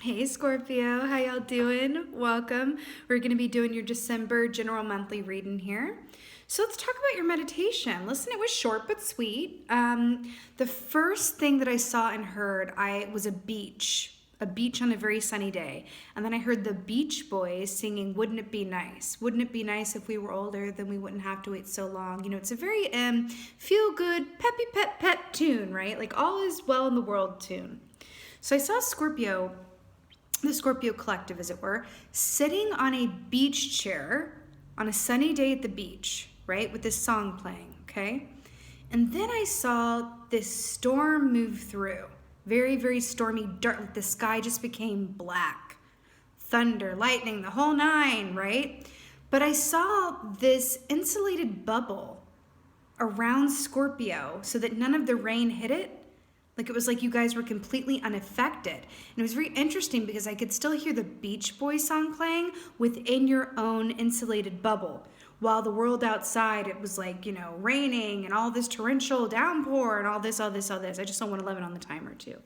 Hey Scorpio, how y'all doing? Welcome. We're going to be doing your December general monthly reading here. So let's talk about your meditation. Listen, it was short but sweet. The first thing that I saw and heard, was a beach on a very sunny day. And then I heard the Beach Boys singing, "Wouldn't it be nice? Wouldn't it be nice if we were older, then we wouldn't have to wait so long." You know, it's a very feel-good, peppy pep tune, right? Like all is well in the world tune. So I saw Scorpio, the Scorpio collective, as it were, sitting on a beach chair on a sunny day at the beach, right, with this song playing, okay? And then I saw this storm move through. Very, very stormy, dark. The sky just became black. Thunder, lightning, the whole nine, right? But I saw this insulated bubble around Scorpio so that none of the rain hit it. Like it was like you guys were completely unaffected. And it was very interesting because I could still hear the Beach Boys song playing within your own insulated bubble. While the world outside, it was like, you know, raining and all this torrential downpour and all this. I just saw 111 on the timer too.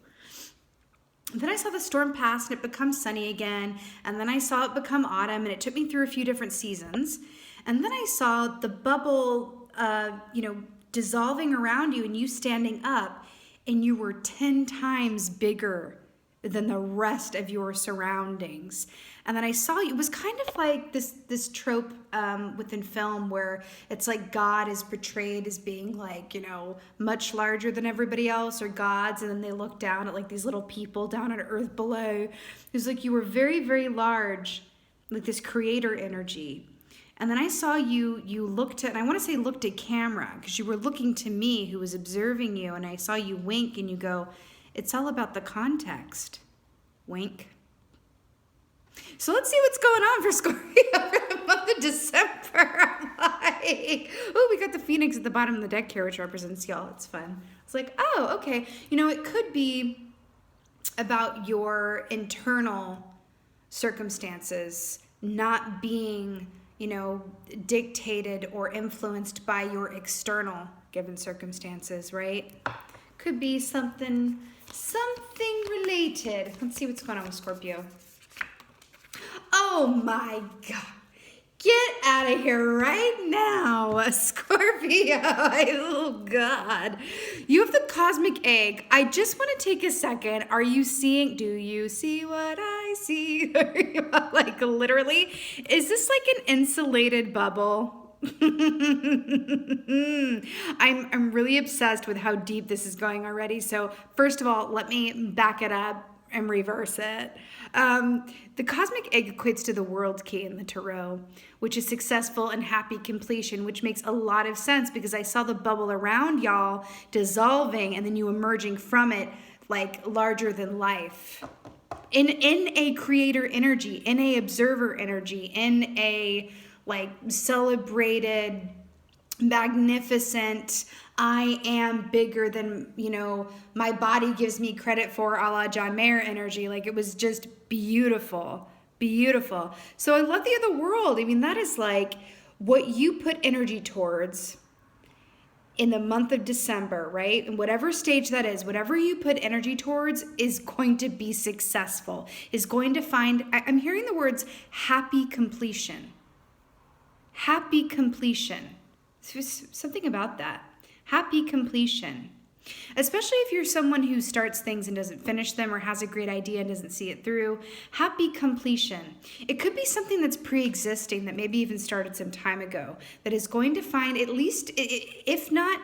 And then I saw the storm pass and it becomes sunny again. And then I saw it become autumn and it took me through a few different seasons. And then I saw the bubble, dissolving around you and you standing up. And you were 10 times bigger than the rest of your surroundings. And then I saw you, it was kind of like this trope within film where it's like God is portrayed as being like, you know, much larger than everybody else, or gods, and then they look down at like these little people down on earth below. It was like you were very, very large, like this creator energy. And then I saw you looked at, and I want to say looked at camera, because you were looking to me who was observing you, and I saw you wink and you go, "It's all about the context." Wink. So let's see what's going on for Scorpio for the month of December. I'm like, oh, we got the Phoenix at the bottom of the deck here, which represents y'all. It's fun. It's like, oh, okay. You know, it could be about your internal circumstances not being, you know, dictated or influenced by your external given circumstances, right? Could be something related. Let's see what's going on with Scorpio. Oh my God. Get out of here right now, Scorpio. Oh God. You have the cosmic egg. I just want to take a second. Are you seeing, do you see what I see? Like literally, is this like an insulated bubble? I'm really obsessed with how deep this is going already. So first of all, let me back it up and reverse it. The cosmic egg equates to the world key in the tarot, which is successful and happy completion, which makes a lot of sense because I saw the bubble around y'all dissolving and then you emerging from it like larger than life. In a creator energy, in a observer energy, in a like celebrated, magnificent, I am bigger than, you know, my body gives me credit for, a la John Mayer energy. Like it was just beautiful, beautiful. So I love the other world. I mean, that is like what you put energy towards in the month of December, right? And whatever stage that is, whatever you put energy towards is going to be successful, is going to find, I'm hearing the words happy completion. Happy completion. Something about that. Happy completion. Especially if you're someone who starts things and doesn't finish them or has a great idea and doesn't see it through. Happy completion. It could be something that's pre-existing that maybe even started some time ago that is going to find, at least, if not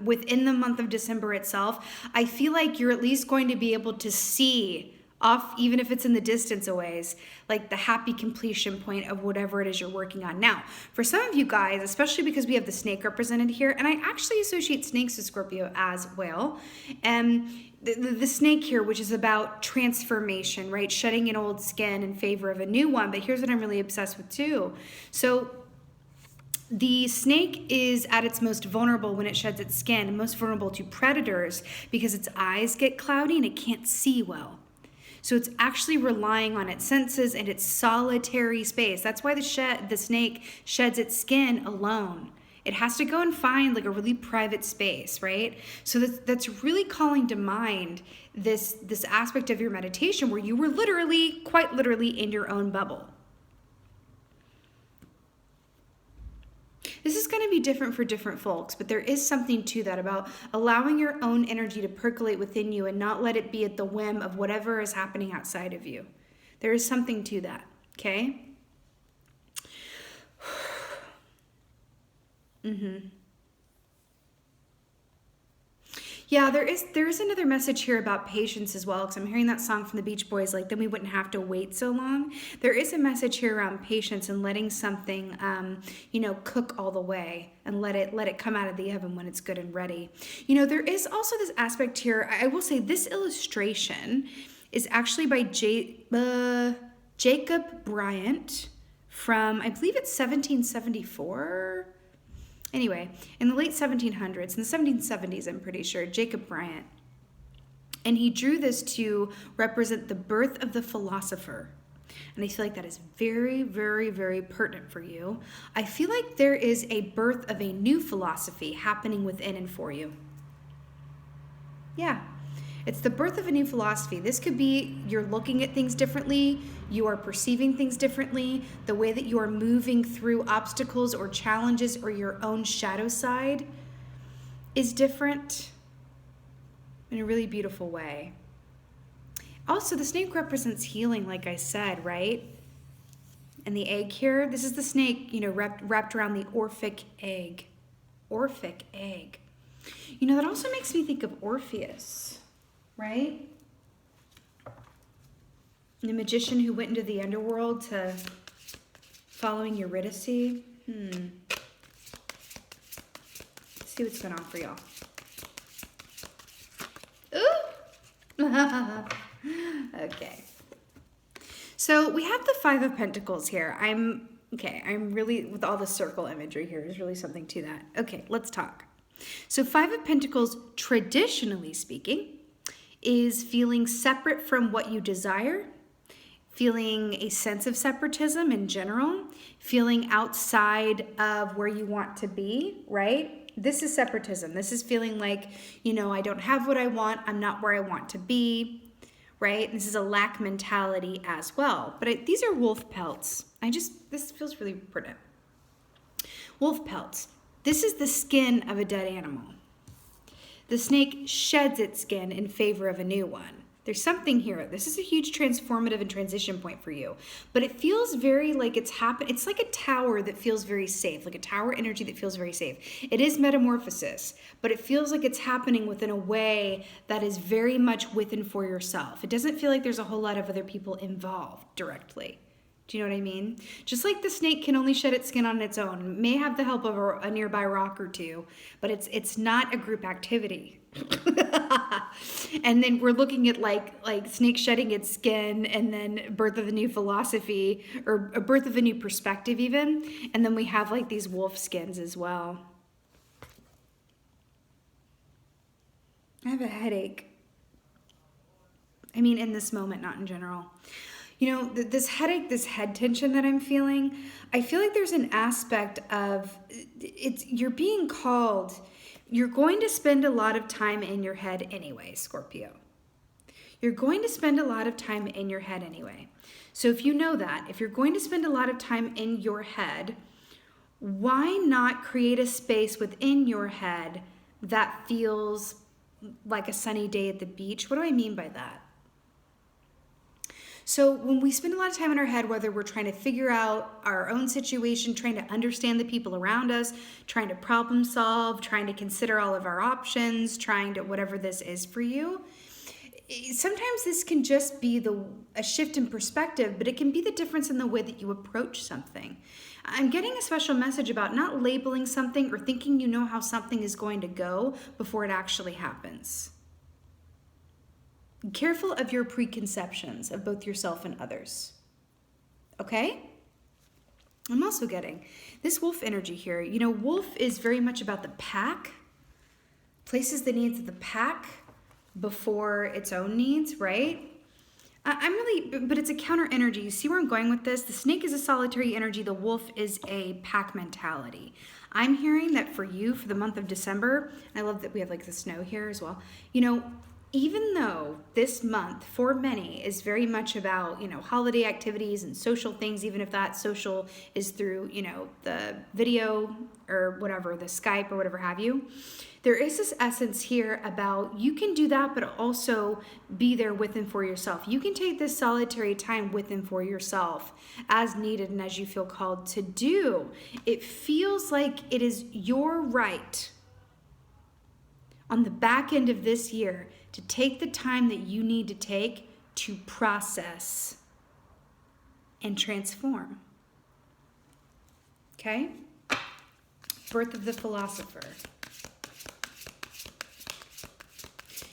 within the month of December itself, I feel like you're at least going to be able to see off, even if it's in the distance a ways, like the happy completion point of whatever it is you're working on. Now, for some of you guys, especially because we have the snake represented here, and I actually associate snakes with Scorpio as well, and the snake here, which is about transformation, right? Shedding an old skin in favor of a new one. But here's what I'm really obsessed with too. So the snake is at its most vulnerable when it sheds its skin, and most vulnerable to predators because its eyes get cloudy and it can't see well. So it's actually relying on its senses and its solitary space. That's why the snake sheds its skin alone. It has to go and find like a really private space, right? So that's really calling to mind this aspect of your meditation where you were literally, quite literally, in your own bubble. This is going to be different for different folks, but there is something to that about allowing your own energy to percolate within you and not let it be at the whim of whatever is happening outside of you. There is something to that, okay? Yeah, there is another message here about patience as well, because I'm hearing that song from the Beach Boys, like, then we wouldn't have to wait so long. There is a message here around patience and letting something, cook all the way and let it come out of the oven when it's good and ready. There is also this aspect here. I will say this illustration is actually by Jacob Bryant from, I believe it's 1774. Anyway, in the late 1700s, in the 1770s, I'm pretty sure, Jacob Bryant. And he drew this to represent the birth of the philosopher. And I feel like that is very, very, very pertinent for you. I feel like there is a birth of a new philosophy happening within and for you. Yeah. It's the birth of a new philosophy. This could be you're looking at things differently, you are perceiving things differently, the way that you are moving through obstacles or challenges or your own shadow side is different in a really beautiful way. Also, the snake represents healing, like I said, right? And the egg here, this is the snake, wrapped around the Orphic egg. Orphic egg. That also makes me think of Orpheus. Right? The magician who went into the underworld to following Eurydice. Let's see what's going on for y'all. Ooh! Okay. So we have the Five of Pentacles here. I'm really, with all the circle imagery here, there's really something to that. Okay, let's talk. So Five of Pentacles, traditionally speaking, is feeling separate from what you desire, feeling a sense of separatism in general, feeling outside of where you want to be, right? This is separatism. This is feeling like, I don't have what I want, I'm not where I want to be, right? This is a lack mentality as well. But these are wolf pelts. This feels really pertinent. Wolf pelts. This is the skin of a dead animal. The snake sheds its skin in favor of a new one. There's something here. This is a huge transformative and transition point for you. But it feels very like it's like a tower that feels very safe, like a tower energy that feels very safe. It is metamorphosis, but it feels like it's happening within a way that is very much within for yourself. It doesn't feel like there's a whole lot of other people involved directly. Do you know what I mean? Just like the snake can only shed its skin on its own, it may have the help of a nearby rock or two, but it's not a group activity. And then we're looking at like snake shedding its skin, and then birth of a new philosophy, or a birth of a new perspective even, and then we have like these wolf skins as well. I have a headache. I mean, in this moment, not in general. This headache, this head tension that I'm feeling, I feel like there's an aspect of you're being called. You're going to spend a lot of time in your head anyway, Scorpio. You're going to spend a lot of time in your head anyway. So if you know that, if you're going to spend a lot of time in your head, why not create a space within your head that feels like a sunny day at the beach? What do I mean by that? So when we spend a lot of time in our head, whether we're trying to figure out our own situation, trying to understand the people around us, trying to problem solve, trying to consider all of our options, trying to whatever this is for you, sometimes this can just be a shift in perspective, but it can be the difference in the way that you approach something. I'm getting a special message about not labeling something or thinking you know how something is going to go before it actually happens. Careful of your preconceptions of both yourself and others. Okay? I'm also getting this wolf energy here. Wolf is very much about the pack, places the needs of the pack before its own needs, right? I'm really, but it's a counter energy. You see where I'm going with this? The snake is a solitary energy. The wolf is a pack mentality. I'm hearing that for you, for the month of December, I love that we have like the snow here as well. You know, even though this month for many is very much about, you know, holiday activities and social things, even if that social is through, you know, the video or whatever, the Skype or whatever have you, there is this essence here about you can do that, but also be there with and for yourself. You can take this solitary time with and for yourself as needed and as you feel called to do. It feels like it is your right on the back end of this year to take the time that you need to take to process and transform. Okay? Birth of the philosopher.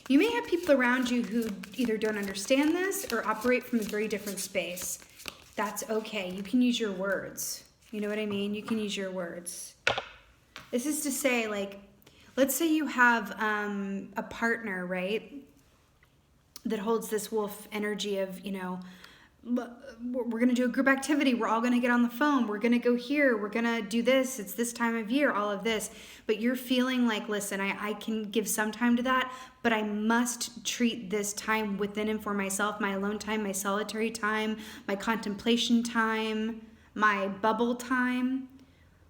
You may have people around you who either don't understand this or operate from a very different space. That's okay. You can use your words. You know what I mean? You can use your words. This is to say, like, let's say you have a partner, right, that holds this wolf energy of, you know, we're going to do a group activity. We're all going to get on the phone. We're going to go here. We're going to do this. It's this time of year, all of this. But you're feeling like, listen, I can give some time to that, but I must treat this time within and for myself, my alone time, my solitary time, my contemplation time, my bubble time,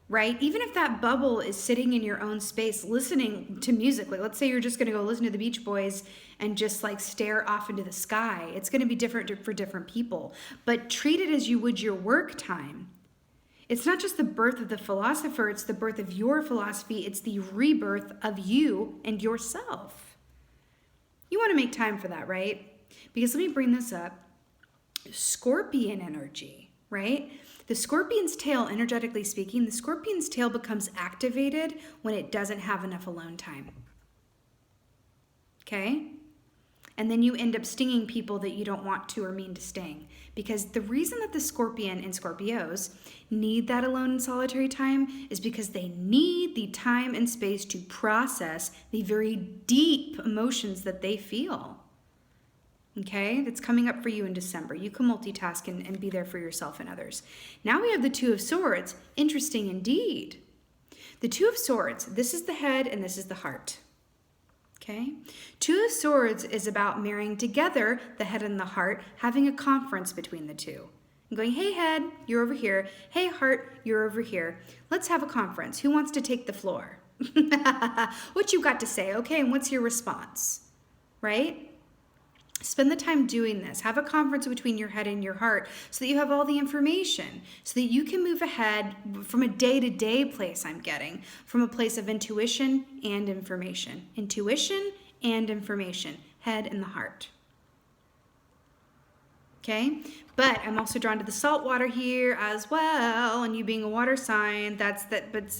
right? Even if that bubble is sitting in your own space, listening to music, like let's say you're just going to go listen to the Beach Boys and just like stare off into the sky. It's going to be different for different people, but treat it as you would your work time. It's not just the birth of the philosopher, it's the birth of your philosophy. It's the rebirth of you and yourself. You want to make time for that, right? Because let me bring this up. Scorpion energy, right? The scorpion's tail, energetically speaking, the scorpion's tail becomes activated when it doesn't have enough alone time. Okay? And then you end up stinging people that you don't want to or mean to sting. Because the reason that the scorpion and Scorpios need that alone and solitary time is because they need the time and space to process the very deep emotions that they feel. Okay, that's coming up for you in December. You can multitask and be there for yourself and others. Now we have the Two of Swords. Interesting indeed. The Two of Swords, this is the head and this is the heart. Okay, Two of Swords is about marrying together the head and the heart, having a conference between the two. I'm going, hey head, you're over here. Hey heart, you're over here. Let's have a conference. Who wants to take the floor? What you got to say, okay, and what's your response, right? Spend the time doing this. Have a conference between your head and your heart so that you have all the information, so that you can move ahead from a day-to-day place, I'm getting, from a place of intuition and information. Intuition and information, head and the heart. Okay? But I'm also drawn to the salt water here as well, and you being a water sign, but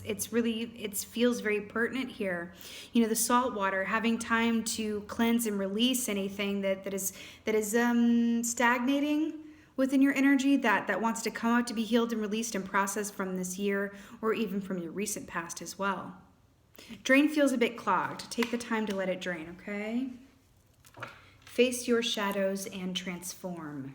it's really, it feels very pertinent here. You know, the salt water, having time to cleanse and release anything that is stagnating within your energy, that wants to come out to be healed and released and processed from this year or even from your recent past as well. Drain feels a bit clogged. Take the time to let it drain, okay? Face your shadows and transform.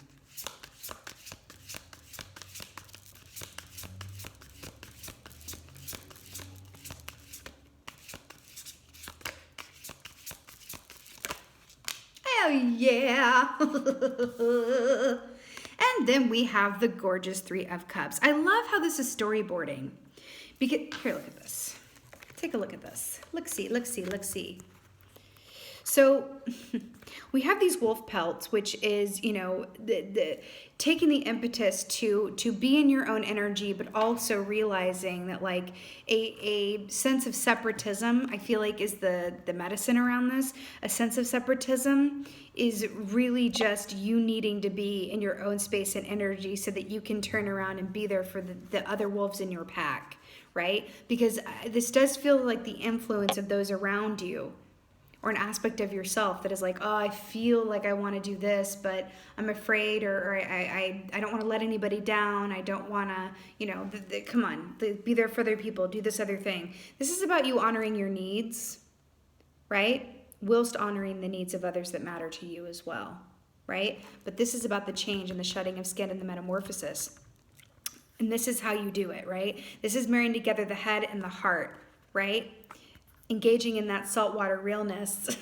Oh yeah. And then we have the gorgeous Three of Cups. I love how this is storyboarding. Because here, look at this. Take a look at this. Look, see. So we have these wolf pelts, which is, you know, the taking the impetus to be in your own energy, but also realizing that like a sense of separatism, I feel like is the medicine around this. A sense of separatism is really just you needing to be in your own space and energy so that you can turn around and be there for the other wolves in your pack, right? Because this does feel like the influence of those around you, or an aspect of yourself that is like, oh, I feel like I want to do this, but I'm afraid, or I don't want to let anybody down. I don't want to, you know, come on, be there for other people, do this other thing. This is about you honoring your needs, right? Whilst honoring the needs of others that matter to you as well, right? But this is about the change and the shedding of skin and the metamorphosis. And this is how you do it, right? This is marrying together the head and the heart, right? Engaging in that saltwater realness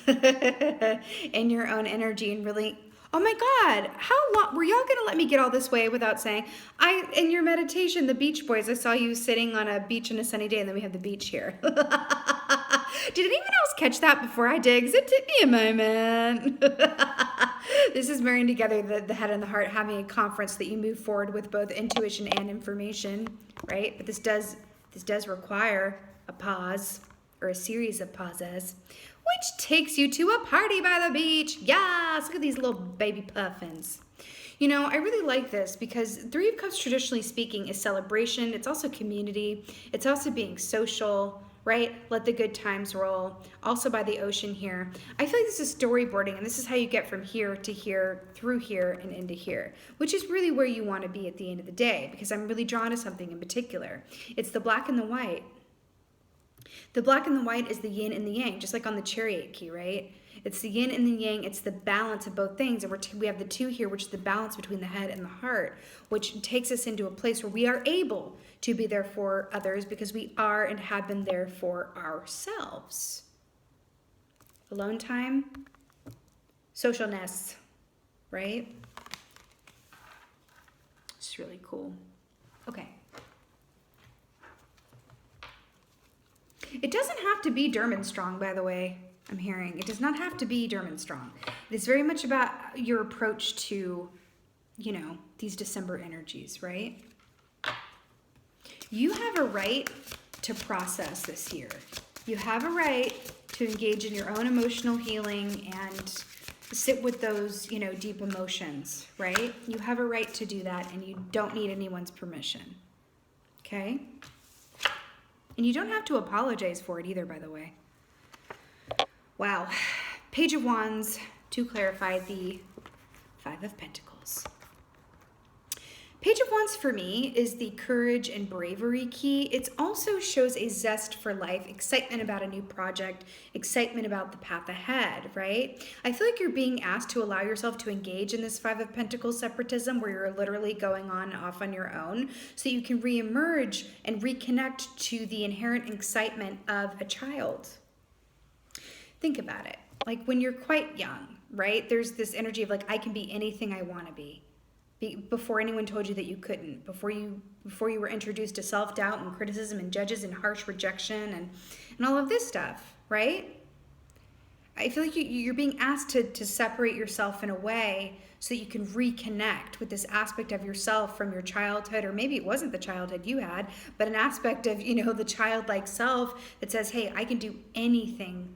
in your own energy and really, oh my God, how long, were y'all gonna let me get all this way without saying, in your meditation, the Beach Boys, I saw you sitting on a beach on a sunny day and then we have the beach here. Did anyone else catch that before I did? Because it took me a moment. This is marrying together the head and the heart, having a conference that you move forward with both intuition and information, right? But this does require a pause or a series of pauses, which takes you to a party by the beach. Yes, look at these little baby puffins. You know, I really like this because Three of Cups, traditionally speaking, is celebration. It's also community. It's also being social, right? Let the good times roll. Also by the ocean here. I feel like this is storyboarding, and this is how you get from here to here, through here, and into here, which is really where you want to be at the end of the day, because I'm really drawn to something in particular. It's the black and the white. The black and the white is the yin and the yang, just like on the chariot key, right? It's the yin and the yang. It's the balance of both things. And we have the two here, which is the balance between the head and the heart, which takes us into a place where we are able to be there for others because we are and have been there for ourselves. Alone time, socialness, right? It's really cool. Okay. It doesn't have to be Durman-strong, by the way, I'm hearing. It does not have to be Durman-strong. It is very much about your approach to, you know, these December energies, right? You have a right to process this year. You have a right to engage in your own emotional healing and sit with those, you know, deep emotions, right? You have a right to do that, and you don't need anyone's permission, okay? And you don't have to apologize for it either, by the way. Wow. Page of Wands to clarify the Five of Pentacles. Page of Wands for me is the courage and bravery key. It also shows a zest for life, excitement about a new project, excitement about the path ahead, right? I feel like you're being asked to allow yourself to engage in this Five of Pentacles separatism where you're literally going on off on your own so you can reemerge and reconnect to the inherent excitement of a child. Think about it. Like when you're quite young, right? There's this energy of like, I can be anything I want to be. Before anyone told you that you couldn't, before you were introduced to self-doubt and criticism and judges and harsh rejection and all of this stuff, right? I feel like you're being asked to separate yourself in a way so that you can reconnect with this aspect of yourself from your childhood, or maybe it wasn't the childhood you had, but an aspect of, you know, the childlike self that says, hey, I can do anything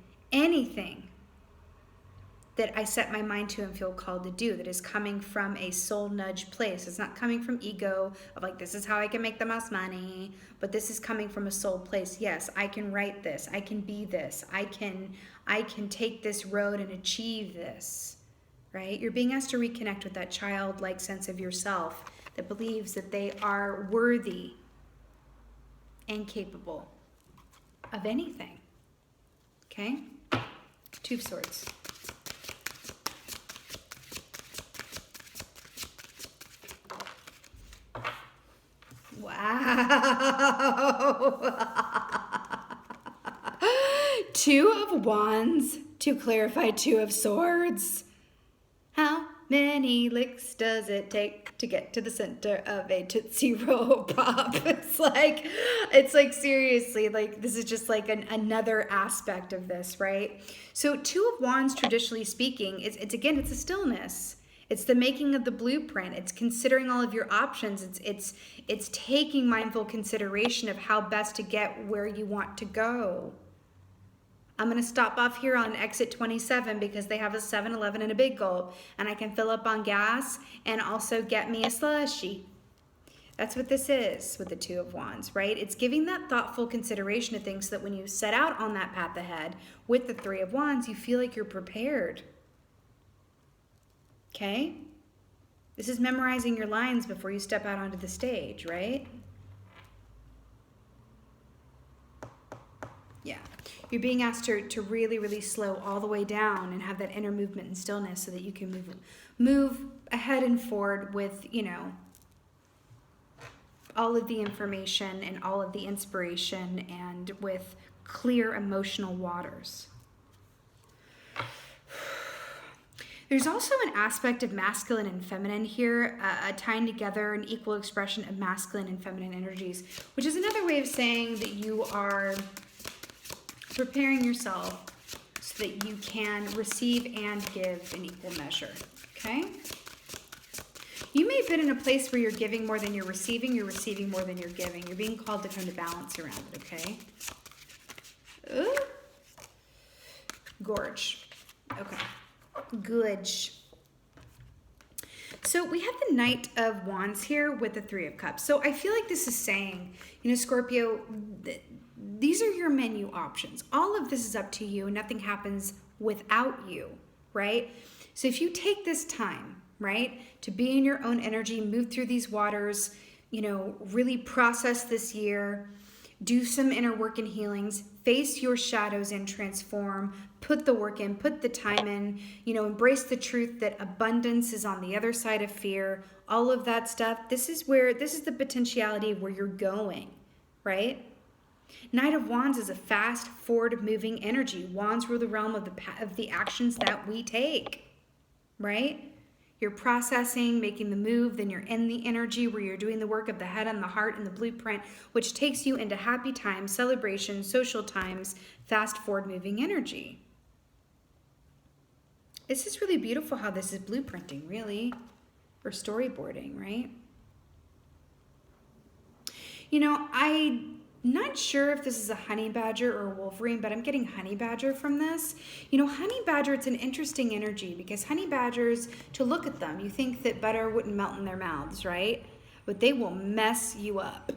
that I set my mind to and feel called to do, that is coming from a soul nudge place. It's not coming from ego of like, this is how I can make the most money, but this is coming from a soul place. Yes, I can write this. I can be this. I can take this road and achieve this, right? You're being asked to reconnect with that childlike sense of yourself that believes that they are worthy and capable of anything, okay? Two of Swords. Wow. Two of Wands to clarify Two of Swords. How many licks does it take to get to the center of a Tootsie Roll Pop? It's like seriously, like this is just like another aspect of this, right? So Two of Wands, traditionally speaking, it's again, it's a stillness. It's the making of the blueprint. It's considering all of your options. It's taking mindful consideration of how best to get where you want to go. I'm going to stop off here on exit 27 because they have a 7-Eleven and a Big Gulp, and I can fill up on gas and also get me a slushie. That's what this is with the Two of Wands, right? It's giving that thoughtful consideration of things so that when you set out on that path ahead with the Three of Wands, you feel like you're prepared. Okay? This is memorizing your lines before you step out onto the stage, right? Yeah. You're being asked to really, really slow all the way down and have that inner movement and stillness so that you can move ahead and forward with, you know, all of the information and all of the inspiration and with clear emotional waters. There's also an aspect of masculine and feminine here, tying together an equal expression of masculine and feminine energies, which is another way of saying that you are preparing yourself so that you can receive and give in equal measure, okay? You may have been in a place where you're giving more than you're receiving more than you're giving. You're being called to come to balance around it, okay? Ooh. Gorge. Okay. Good. So we have the Knight of Wands here with the Three of Cups. So I feel like this is saying, you know, Scorpio, these are your menu options. All of this is up to you. Nothing happens without you, right? So if you take this time, right, to be in your own energy, move through these waters, you know, really process this year, do some inner work and healings, face your shadows and transform, put the work in, put the time in, you know, embrace the truth that abundance is on the other side of fear, all of that stuff. This is the potentiality of where you're going, right? Knight of Wands is a fast, forward-moving energy. Wands rule the realm of the actions that we take, right? You're processing, making the move, then you're in the energy where you're doing the work of the head and the heart and the blueprint, which takes you into happy times, celebrations, social times, fast, forward-moving energy. This is really beautiful how this is blueprinting, really, or storyboarding, right? You know, I'm not sure if this is a honey badger or a wolverine, but I'm getting honey badger from this. You know, honey badger, it's an interesting energy because honey badgers, to look at them, you think that butter wouldn't melt in their mouths, right? But they will mess you up.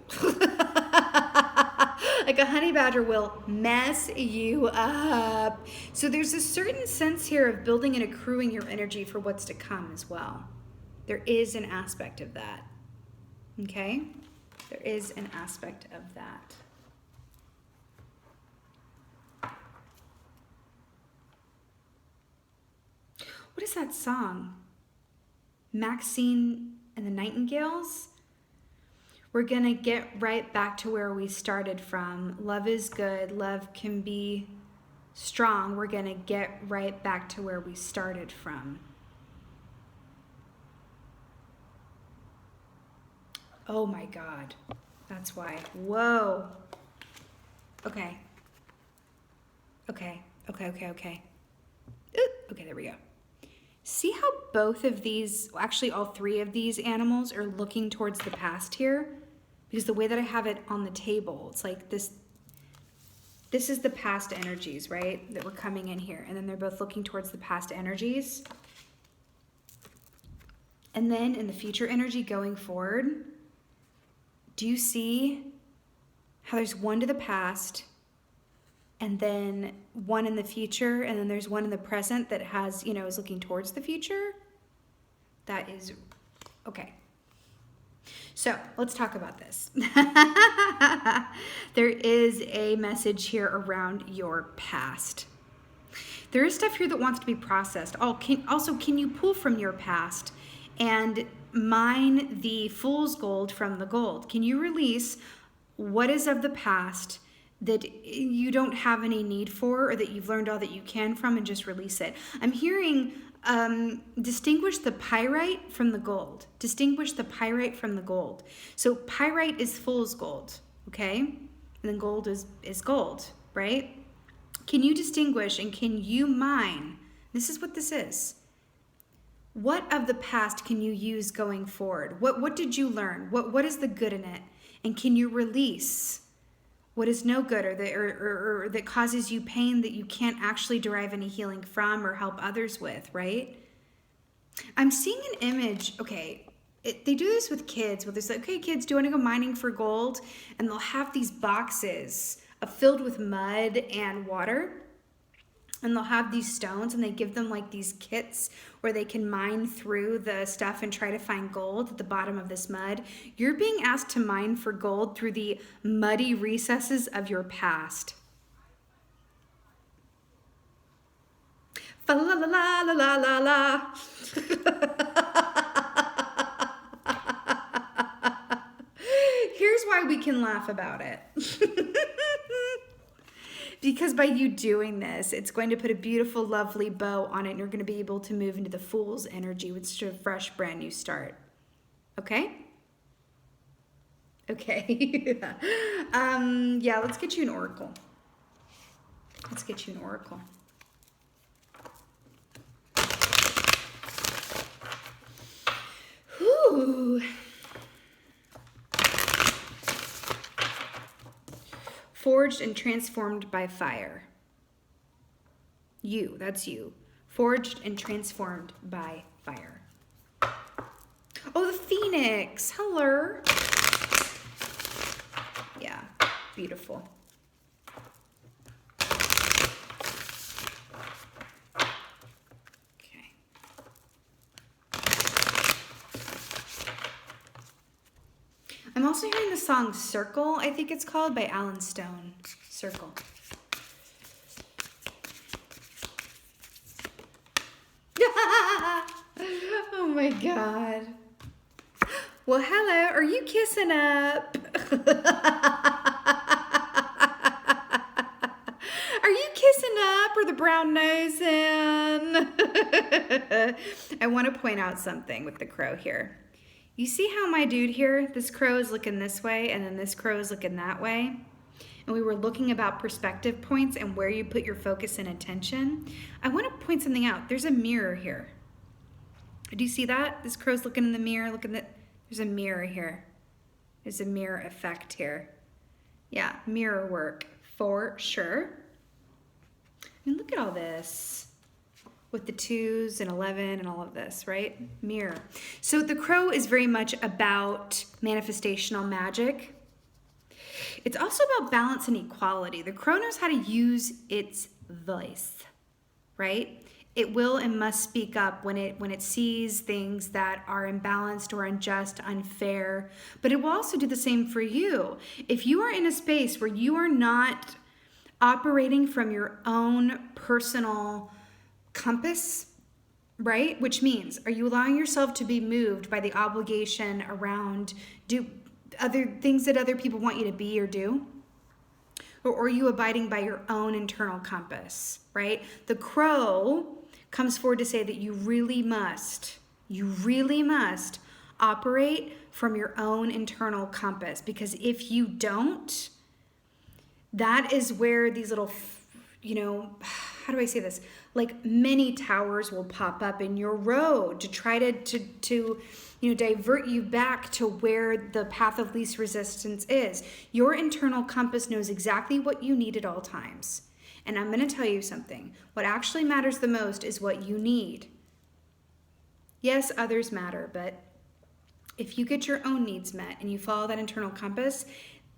Like a honey badger will mess you up. So there's a certain sense here of building and accruing your energy for what's to come as well. There is an aspect of that, okay? There is an aspect of that. What is that song? Maxine and the Nightingales? We're gonna get right back to where we started from. Love is good, love can be strong. We're gonna get right back to where we started from. Oh my God, that's why. Whoa. Okay. Okay, okay, there we go. See how both of these, actually all three of these animals are looking towards the past here? Because the way that I have it on the table, it's like this is the past energies, right? That were coming in here. And then they're both looking towards the past energies. And then in the future energy going forward, do you see how there's one to the past and then one in the future and then there's one in the present that has, you know, is looking towards the future? That is, okay. So let's talk about this. There is a message here around your past. There is stuff here that wants to be processed. Also, can you pull from your past and mine the fool's gold from the gold? Can you release what is of the past that you don't have any need for or that you've learned all that you can from and just release it? I'm hearing distinguish the pyrite from the gold. Distinguish the pyrite from the gold. So pyrite is fool's gold, okay? And then gold is gold, right? Can you distinguish and can you mine? This is what this is. What of the past can you use going forward? What did you learn? What is the good in it? And can you release what is no good or that causes you pain that you can't actually derive any healing from or help others with, right? I'm seeing an image, okay, they do this with kids, where they're like, okay, kids, do you want to go mining for gold? And they'll have these boxes filled with mud and water. And they'll have these stones and they give them like these kits where they can mine through the stuff and try to find gold at the bottom of this mud. You're being asked to mine for gold through the muddy recesses of your past. Fa la la la la la la la. Here's why we can laugh about it. Because by you doing this, it's going to put a beautiful, lovely bow on it, and you're going to be able to move into the Fool's energy with such a fresh, brand new start. Okay? Okay. Yeah, let's get you an oracle. Let's get you an oracle. Whew. Forged and transformed by fire. You, that's you. Forged and transformed by fire. Oh, the phoenix. Hello. Yeah, beautiful. Okay. I'm also hearing the song Circle, I think it's called, by Alan Stone. Circle. Oh my God. Well, hello. Are you kissing up? Are you kissing up or the brown nosing? I want to point out something with the crow here. You see how my dude here, this crow is looking this way and then this crow is looking that way? And we were looking about perspective points and where you put your focus and attention. I want to point something out. There's a mirror here. Do you see that? This crow's looking in the mirror, there's a mirror here. There's a mirror effect here. Yeah, mirror work for sure. And look at all this with the 2s and 11 and all of this, right? Mirror. So the crow is very much about manifestational magic. It's also about balance and equality. The crow knows how to use its voice, right? It will and must speak up when it sees things that are imbalanced or unjust, unfair, but it will also do the same for you. If you are in a space where you are not operating from your own personal compass, right? Which means, are you allowing yourself to be moved by the obligation around other things that other people want you to be or do? Or are you abiding by your own internal compass, right? The crow comes forward to say that you really must operate from your own internal compass, because if you don't, that is where these little, how do I say this? Like many towers will pop up in your road to try to divert you back to where the path of least resistance is. Your internal compass knows exactly what you need at all times. And I'm going to tell you something. What actually matters the most is what you need. Yes, others matter, but if you get your own needs met and you follow that internal compass,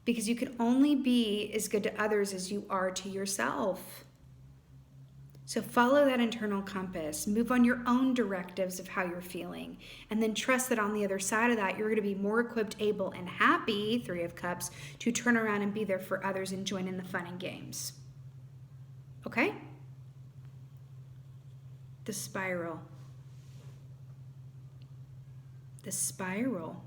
because you can only be as good to others as you are to yourself. So follow that internal compass, move on your own directives of how you're feeling, and then trust that on the other side of that, you're going to be more equipped, able, and happy, 3 of Cups, to turn around and be there for others and join in the fun and games. Okay? The spiral. The spiral.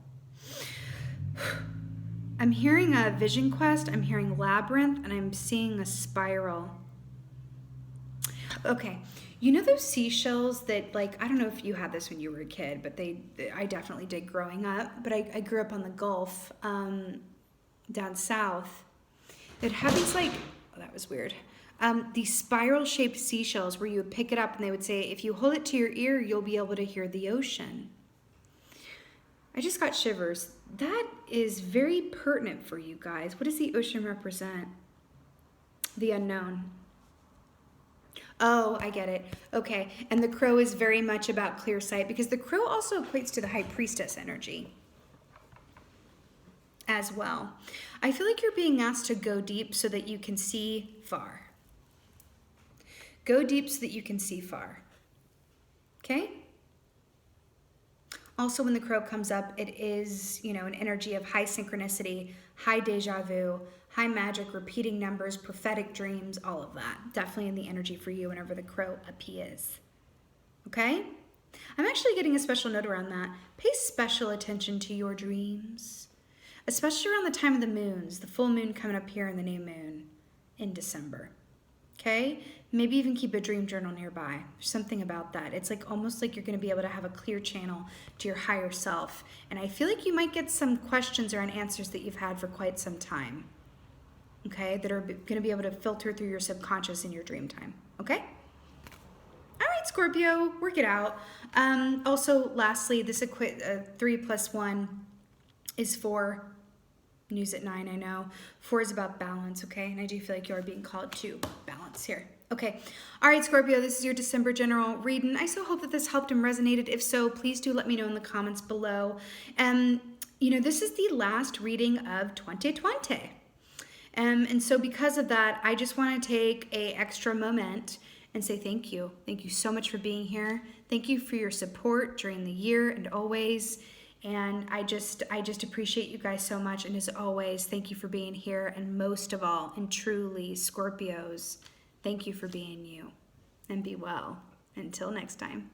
I'm hearing a vision quest, I'm hearing labyrinth, and I'm seeing a spiral. Okay, you know those seashells that, like, I don't know if you had this when you were a kid, but I definitely did growing up, but I grew up on the Gulf down south that had these, like, oh, that was weird, these spiral-shaped seashells where you would pick it up and they would say, if you hold it to your ear, you'll be able to hear the ocean. I just got shivers. That is very pertinent for you guys. What does the ocean represent? The unknown. Oh, I get it. Okay. And the crow is very much about clear sight, because the crow also equates to the high priestess energy as well. I feel like you're being asked to go deep so that you can see far. Go deep so that you can see far. Okay? Also, when the crow comes up, it is, you know, an energy of high synchronicity, high deja vu, high magic, repeating numbers, prophetic dreams, all of that. Definitely in the energy for you whenever the crow appears. Okay? I'm actually getting a special note around that. Pay special attention to your dreams, especially around the time of the moons, the full moon coming up here and the new moon in December. Okay? Maybe even keep a dream journal nearby. There's something about that. It's like almost like you're going to be able to have a clear channel to your higher self. And I feel like you might get some questions or answers that you've had for quite some time. Okay? That are going to be able to filter through your subconscious in your dream time. Okay? All right, Scorpio, work it out. Also, lastly, this 3 + 1 is 4. News at 9, I know. 4 is about balance, okay? And I do feel like you are being called to balance here. Okay. All right, Scorpio, this is your December general reading. I so hope that this helped and resonated. If so, please do let me know in the comments below. You know, this is the last reading of 2020. And so because of that, I just want to take an extra moment and say thank you. Thank you so much for being here. Thank you for your support during the year and always. And I just appreciate you guys so much. And as always, thank you for being here. And most of all, and truly, Scorpios, thank you for being you. And be well. Until next time.